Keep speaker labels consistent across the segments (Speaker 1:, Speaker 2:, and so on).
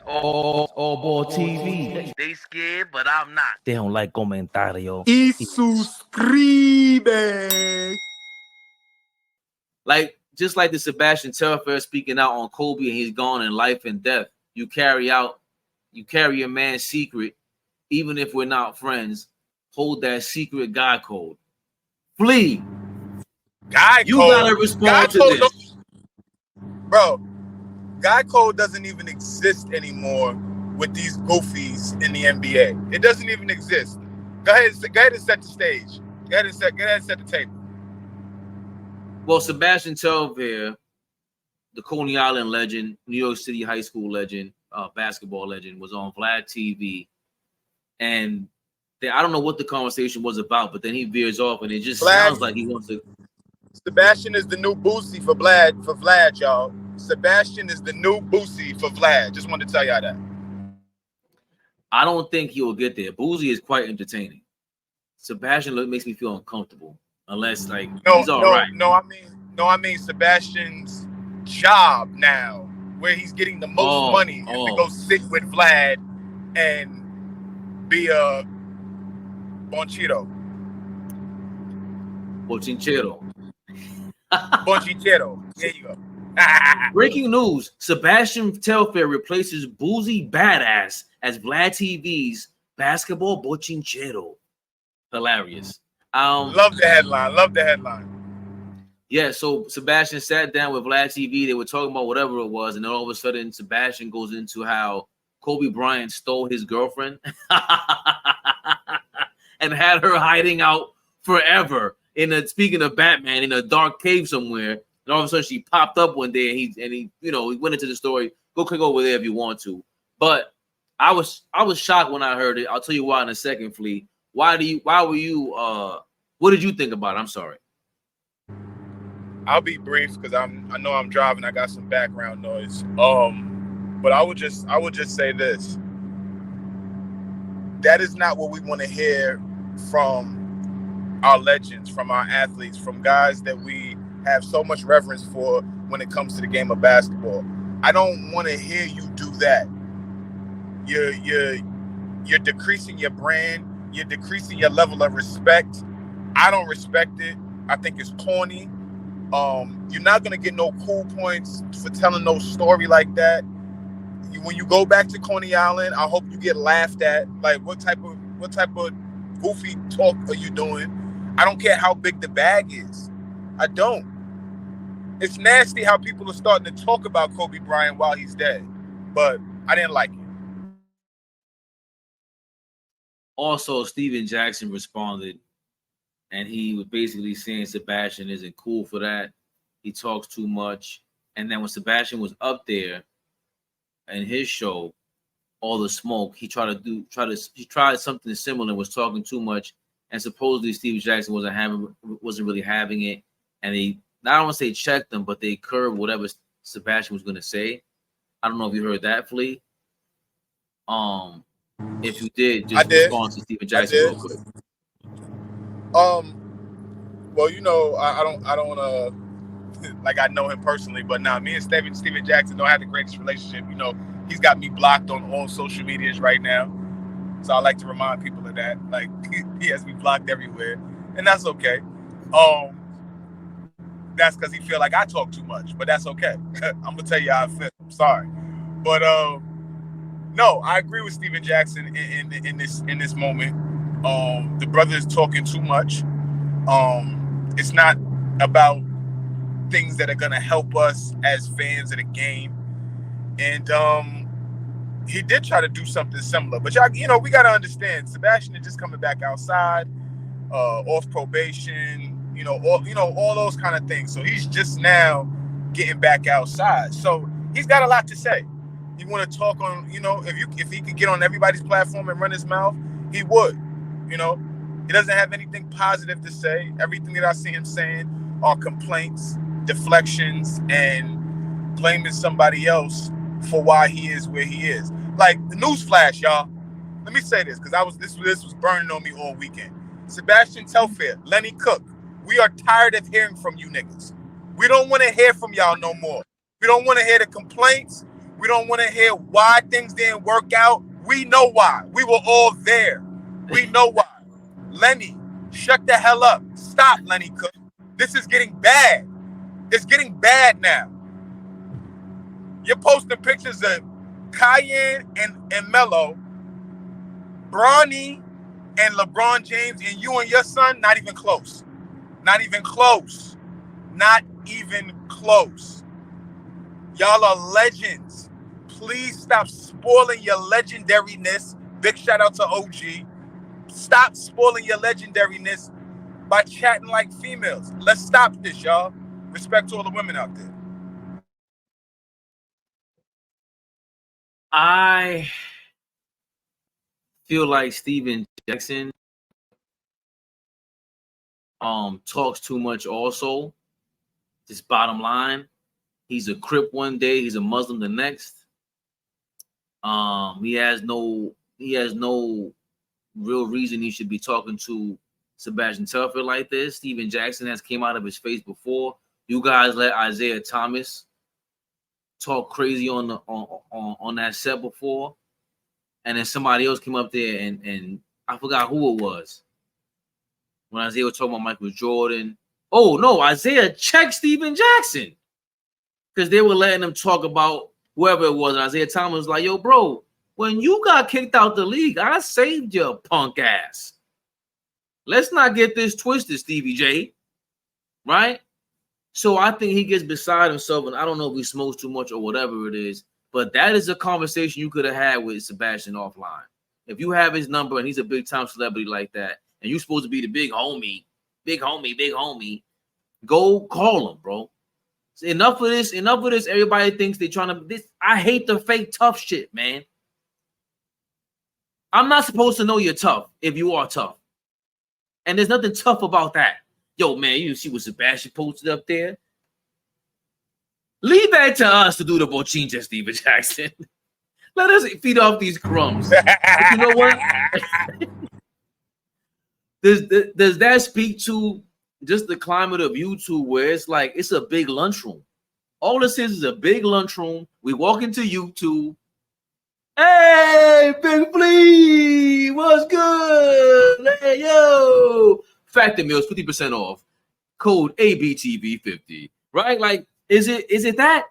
Speaker 1: AllBall TV.
Speaker 2: They scared, but I'm not.
Speaker 1: They don't like comentario.
Speaker 3: Y suscribe.
Speaker 1: Just like the Sebastian Telfair speaking out on Kobe and he's gone in life and death. You carry a man's secret, even if we're not friends. Hold that secret God code. Flea. You gotta respond to this.
Speaker 3: Bro, God code doesn't even exist anymore with these goofies in the NBA. It doesn't even exist. Go ahead and set the stage. Go ahead and set the table.
Speaker 1: Well, Sebastian Telfair, the Coney Island legend, New York City high school legend, basketball legend, was on Vlad TV. And I don't know what the conversation was about, but then he veers off and it just sounds like he wants to.
Speaker 3: Sebastian is the new Boosie for Vlad, y'all. Sebastian is the new Boosie for Vlad. Just wanted to tell y'all that.
Speaker 1: I don't think he will get there. Boosie is quite entertaining. Sebastian makes me feel uncomfortable. Unless he's all right.
Speaker 3: I mean Sebastian's job now, where he's getting the most money, is to go sit with Vlad and be a Bonchito. There you go.
Speaker 1: Breaking news: Sebastian Telfair replaces Boosie Badass as Vlad TV's basketball bochinchero. Hilarious.
Speaker 3: Love the headline.
Speaker 1: Yeah, so Sebastian sat down with Vlad TV. They were talking about whatever it was, and then all of a sudden, Sebastian goes into how Kobe Bryant stole his girlfriend and had her hiding out forever. Speaking of Batman, in a dark cave somewhere, and all of a sudden she popped up one day, and he went into the story. Go click over there if you want to. But I was shocked when I heard it. I'll tell you why in a second, Flea. What did you think about it? I'm sorry.
Speaker 3: I'll be brief because I know I'm driving. I got some background noise. But I would just say this. That is not what we want to hear from our legends, from our athletes, from guys that we have so much reverence for when it comes to the game of basketball. I don't want to hear you do that. You're decreasing your brand. You're decreasing your level of respect. I don't respect it. I think it's corny. You're not gonna get no cool points for telling no story like that. When you go back to Coney Island, I hope you get laughed at. Like, what type of goofy talk are you doing? I don't care how big the bag is. I don't. It's nasty how people are starting to talk about Kobe Bryant while he's dead, but I didn't like it.
Speaker 1: Also, Steven Jackson responded, and he was basically saying Sebastian isn't cool for that. He talks too much. And then when Sebastian was up there in his show, All the Smoke, he tried something similar and was talking too much. And supposedly Steven Jackson wasn't really having it. And I don't want to say checked them, but they curbed whatever Sebastian was going to say. I don't know if you heard that, Flea. If you did, just respond to Steven Jackson real quick.
Speaker 3: Well, I don't I know him personally, but me and Steven Jackson don't have the greatest relationship. He's got me blocked on all social medias right now. So I like to remind people of that. Like, he has me blocked everywhere. And that's okay. That's because he feel like I talk too much, but that's okay. I'm gonna tell you how I feel. I'm sorry. But no, I agree with Steven Jackson in this moment. The brother is talking too much. It's not about things that are gonna help us as fans of the game. And he did try to do something similar. But y'all, we gotta understand, Sebastian is just coming back outside, off probation, all those kind of things. So he's just now getting back outside. So he's got a lot to say. You want to talk on, if he could get on everybody's platform and run his mouth, he would. He doesn't have anything positive to say. Everything that I see him saying are complaints, deflections, and blaming somebody else for why he is where he is. Like, the newsflash, y'all. Let me say this, because this was burning on me all weekend. Sebastian Telfair, Lenny Cook, we are tired of hearing from you niggas. We don't want to hear from y'all no more. We don't want to hear the complaints. We don't want to hear why things didn't work out. We know why. We were all there. We know why. Lenny, shut the hell up. Stop, Lenny Cook. This is getting bad. It's getting bad now. You're posting pictures of Cayenne and Melo, Bronny and LeBron James, and you and your son, not even close. Not even close. Not even close. Y'all are legends. Please stop spoiling your legendariness. Big shout out to OG. Stop spoiling your legendariness by chatting like females. Let's stop this, y'all. Respect to all the women out there.
Speaker 1: I feel like Steven Jackson talks too much also. Just bottom line. He's a Crip one day, he's a Muslim the next. He has no real reason he should be talking to Sebastian Telfair like this. Steven Jackson has came out of his face before. You guys let Isaiah Thomas talk crazy on that set before, and then somebody else came up there and I forgot who it was. When Isaiah was talking about Michael Jordan. Oh no, Isaiah checked Steven Jackson because they were letting him talk about whoever it was. And Isaiah Thomas was like, "Yo, bro, when you got kicked out the league, I saved your punk ass. Let's not get this twisted, Stevie J." Right? So I think he gets beside himself, and I don't know if he smokes too much or whatever it is, but that is a conversation you could have had with Sebastian offline. If you have his number and he's a big-time celebrity like that, and you're supposed to be the big homie, go call him, bro. Enough of this. Everybody thinks they're trying to this. I hate the fake tough shit, man. I'm not supposed to know you're tough if you are tough. And there's nothing tough about that. Yo, man, you see what Sebastian posted up there? Leave that to us to do the bochincha, Steven Jackson. Let us feed off these crumbs. But you know what? Does that speak to just the climate of YouTube where it's like it's a big lunchroom? All this is a big lunchroom. We walk into YouTube. Hey, Big Flea, what's good? Hey, yo. Factor meals 50% off. Code ABTV50. Right? Like, is it that?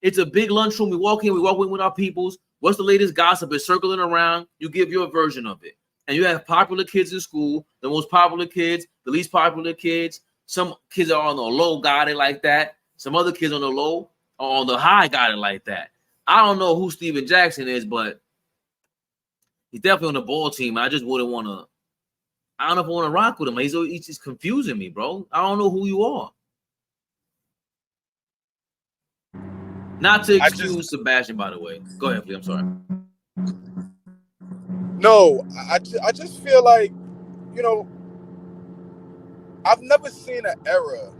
Speaker 1: It's a big lunchroom. We walk in with our peoples. What's the latest gossip? It's circling around. You give your version of it. And you have popular kids in school, the most popular kids, the least popular kids. Some kids are on the low, got it like that. Some other kids on the low or on the high got it like that. I don't know who Steven Jackson is, but he's definitely on the ball team. I just wouldn't want to. I don't know if I want to rock with him. He's just confusing me, bro. I don't know who you are. Not to excuse Sebastian, by the way. Go ahead, please. I'm sorry.
Speaker 3: No, I just feel like, you know, I've never seen an era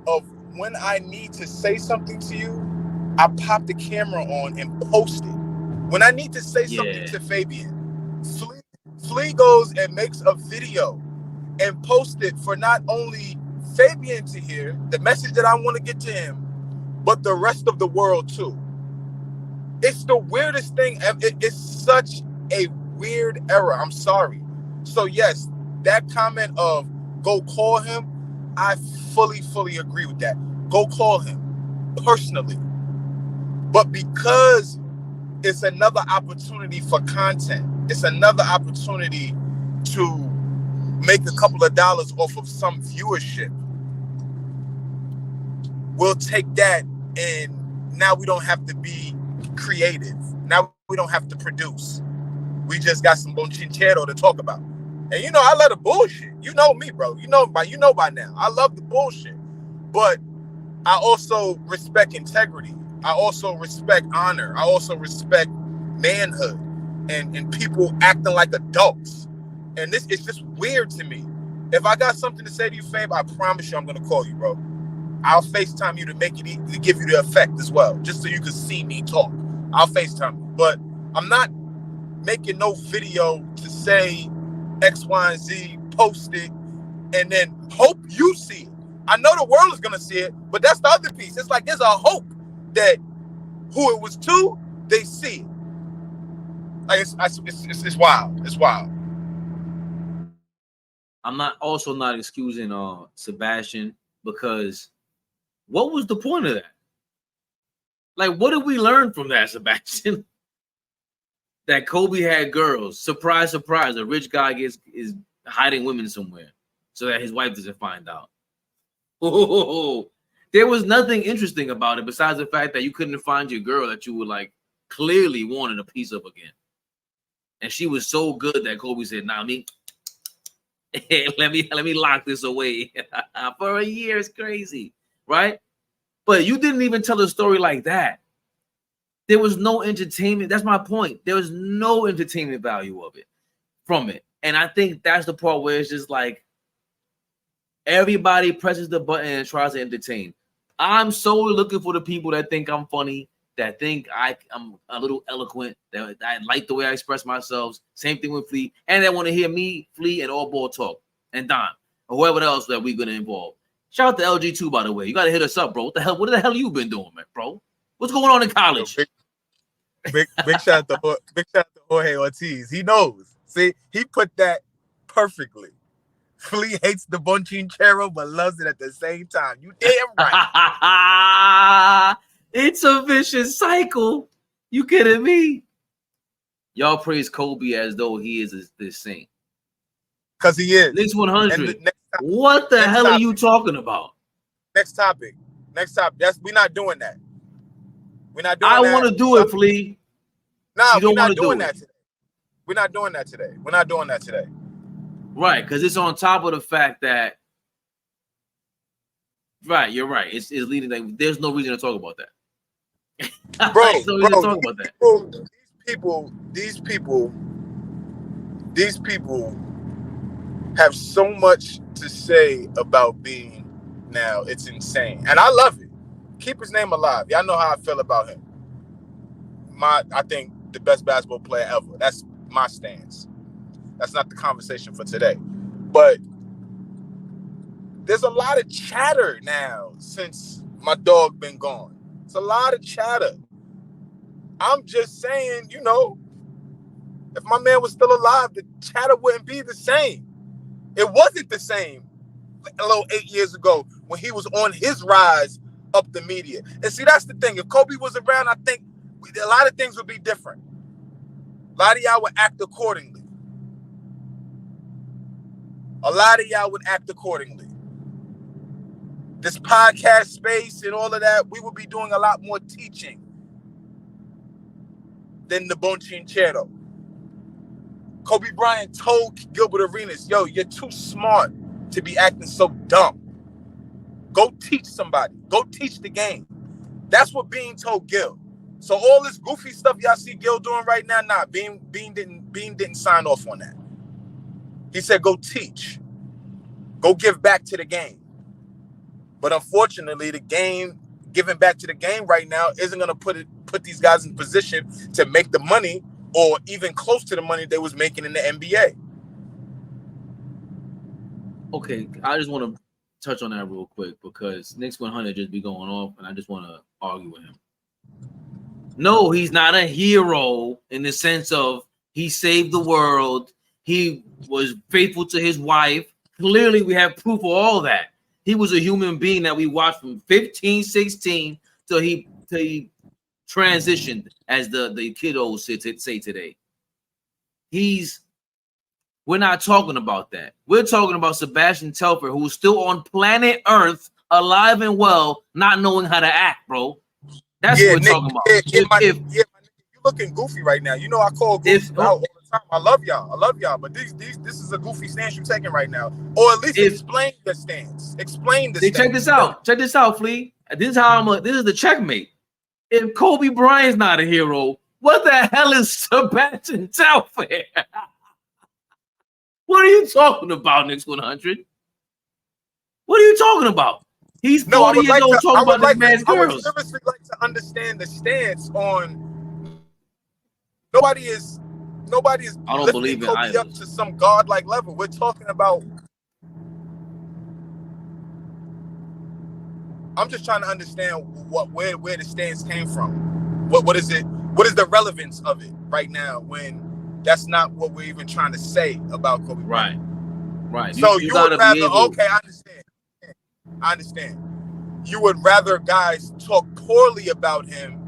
Speaker 3: of when I need to say something to you, I pop the camera on and post it. When I need to say something to Fabian, Flea goes and makes a video and posts it for not only Fabian to hear, the message that I want to get to him, but the rest of the world too. It's the weirdest thing. It's such a weird era. I'm sorry. So yes, that comment of go call him, I fully agree with that. Go call him personally. But because it's another opportunity for content, it's another opportunity to make a couple of dollars off of some viewership, we'll take that, and now we don't have to be creative. Now we don't have to produce. We just got some bonchinchero to talk about. And you know, I love the bullshit. You know me, bro. You know by now. I love the bullshit. But I also respect integrity. I also respect honor. I also respect manhood and people acting like adults. And this is just weird to me. If I got something to say to you, Fab, I promise you I'm gonna call you, bro. I'll FaceTime you to make it to give you the effect as well, just so you can see me talk. I'll FaceTime you. But I'm not making no video to say X, Y, and Z, post it, and then hope you see it. I know the world is gonna see it, but that's the other piece. It's like there's a hope that who it was to, they see it. Like it's wild. It's wild.
Speaker 1: I'm not excusing Sebastian, because what was the point of that? Like, what did we learn from that, Sebastian? That Kobe had girls. Surprise, surprise. A rich guy is hiding women somewhere so that his wife doesn't find out. Oh, there was nothing interesting about it besides the fact that you couldn't find your girl that you would like clearly wanted a piece of again. And she was so good that Kobe said, "Nah, let me lock this away for a year." It's crazy, right? But you didn't even tell a story like that. There was no entertainment. That's my point. There was no entertainment value of it from it. And I think that's the part where it's just like everybody presses the button and tries to entertain. I'm solely looking for the people that think I'm funny, that think I'm a little eloquent, that I like the way I express myself. Same thing with Flea. And they want to hear me, Flea, and AllBall talk. And Don, or whoever else that we're going to involve. Shout out to LG2, by the way. You got to hit us up, bro. What the hell you been doing, man, bro? What's going on in college?
Speaker 3: Big shout out to Jorge Ortiz. He knows. See, he put that perfectly. Flea hates the Bonchinchero, but loves it at the same time. You damn right.
Speaker 1: It's a vicious cycle. You kidding me? Y'all praise Kobe as though he is this saint.
Speaker 3: Because he is.
Speaker 1: Next 100. What the hell are you talking about?
Speaker 3: Next topic. We're not doing that. We're not doing
Speaker 1: that. I want to do it,
Speaker 3: Flea. Nah, we're not doing that today. We're not doing that today.
Speaker 1: Right, because it's on top of the fact that, right, you're right. It's leading. Like, there's no reason to talk about that.
Speaker 3: Bro, these people have so much to say about being now. It's insane. And I love it. Keep his name alive. Y'all know how I feel about him. I think the best basketball player ever. That's my stance. That's not the conversation for today. But there's a lot of chatter now since my dog been gone. It's a lot of chatter. I'm just saying, you know, if my man was still alive, the chatter wouldn't be the same. It wasn't the same a little 8 years ago when he was on his rise up the media. And see, that's the thing. If Kobe was around, I think a lot of things would be different. A lot of y'all would act accordingly. This podcast space and all of that, we would be doing a lot more teaching than the Bonchinchero. Kobe Bryant told Gilbert Arenas, yo, you're too smart to be acting so dumb. Go teach somebody. Go teach the game. That's what Bean told Gil. So all this goofy stuff y'all see Gil doing right now, nah, Bean didn't sign off on that. He said, go teach. Go give back to the game. But unfortunately, the game, giving back to the game right now isn't going to put these guys in position to make the money or even close to the money they was making in the NBA.
Speaker 1: Okay, I just want to touch on that real quick because Knicks 100 just be going off, and I just want to argue with him. No, he's not a hero in the sense of he saved the world. He was faithful to his wife. Clearly, we have proof of all that. He was a human being that we watched from 15, 16 till he transitioned, as the kiddos say today. We're not talking about that. We're talking about Sebastian Telfair, who's still on planet Earth, alive and well, not knowing how to act, bro. That's what we're talking about.
Speaker 3: You're looking goofy right now. You know I call goofy out all the time. I love y'all. But this is a goofy stance you're taking right now. Or at least explain the stance. Explain the stance.
Speaker 1: Check this out, Flea. This is the checkmate. If Kobe Bryant's not a hero, what the hell is Sebastian Telfair? What are you talking about, Knicks 100? What are you talking about? He's 40 years old talking about this man's girls.
Speaker 3: I would seriously like to understand the stance on nobody is
Speaker 1: I don't believe in
Speaker 3: Kobe up to some godlike level. We're talking about. I'm just trying to understand where the stance came from. What is it? What is the relevance of it right now when that's not what we're even trying to say about Kobe Bryant?
Speaker 1: Right.
Speaker 3: So you would rather,
Speaker 1: able...
Speaker 3: okay, I understand. You would rather guys talk poorly about him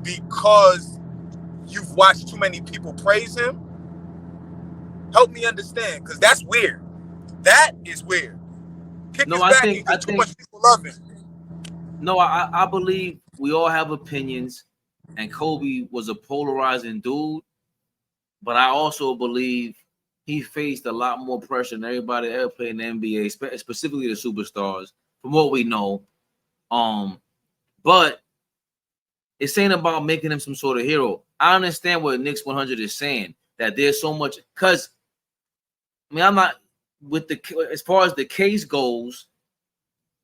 Speaker 3: because you've watched too many people praise him? Help me understand, because that's weird. That is weird. Kick his back because too much people love him.
Speaker 1: No, I believe we all have opinions, and Kobe was a polarizing dude, but I also believe he faced a lot more pressure than everybody that ever played in the NBA, specifically the superstars, from what we know. But it's saying about making him some sort of hero. I understand what Knicks 100 is saying, that there's so much, because I mean, I'm not with the, as far as the case goes,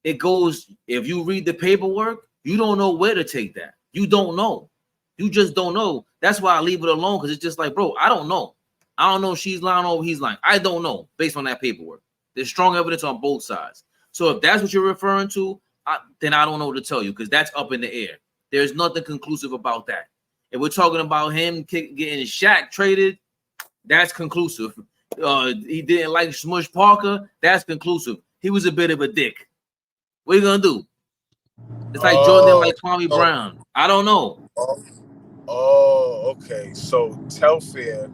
Speaker 1: it goes, if you read the paperwork, you don't know where to take that. You don't know. You just don't know. That's why I leave it alone, because it's just like, bro, I don't know. I don't know if she's lying or he's lying. I don't know based on that paperwork. There's strong evidence on both sides. So if that's what you're referring to, then I don't know what to tell you, because that's up in the air. There's nothing conclusive about that. If we're talking about him getting Shaq traded, that's conclusive. He didn't like Smush Parker, that's conclusive. He was a bit of a dick. What are you gonna do? It's like Jordan didn't like Kwame Brown. I don't know.
Speaker 3: Okay. So Telfair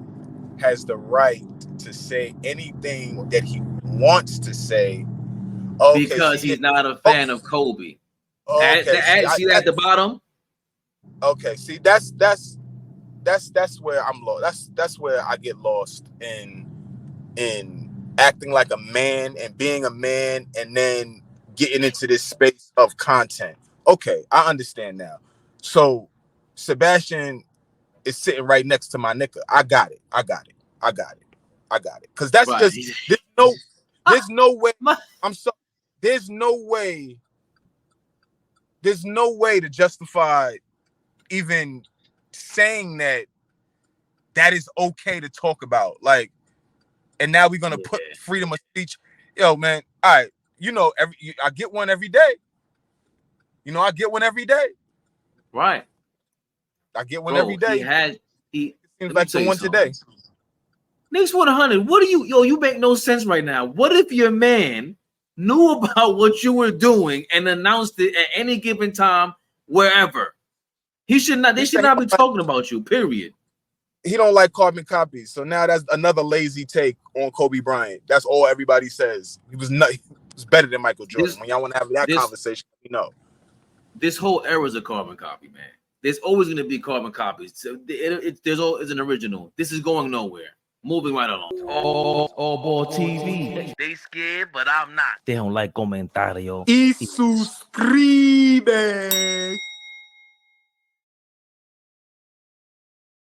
Speaker 3: has the right to say anything that he wants to say. Okay,
Speaker 1: because he's not a fan of Kobe. Okay, see that at the bottom.
Speaker 3: Okay, see that's where I'm lost. That's where I get lost in acting like a man and being a man, and then getting into this space of content. Okay, I understand now. So Sebastian is sitting right next to my nigga. I got it. Because that's
Speaker 1: right.
Speaker 3: Just there's no way. I'm sorry. There's no way to justify even saying that is okay to talk about. Like, and now we're gonna put freedom of speech. Yo, man. All right. I get one every day. I get one every day.
Speaker 1: Right.
Speaker 3: I get one every day.
Speaker 1: He
Speaker 3: seems like the one today.
Speaker 1: Knicks 100. What do you make no sense right now. What if your man knew about what you were doing and announced it at any given time, wherever? They should not be talking about you, period.
Speaker 3: He don't like carbon copies. So now that's another lazy take on Kobe Bryant. That's all everybody says. He was better than Michael Jordan. When y'all want to have that conversation,
Speaker 1: This whole era is a carbon copy, man. There's always going to be carbon copies. So there's always an original. This is going nowhere. Moving right along.
Speaker 2: AllBall TV.
Speaker 1: They scared, but I'm not.
Speaker 2: They don't like comentario.
Speaker 3: Y suscribe.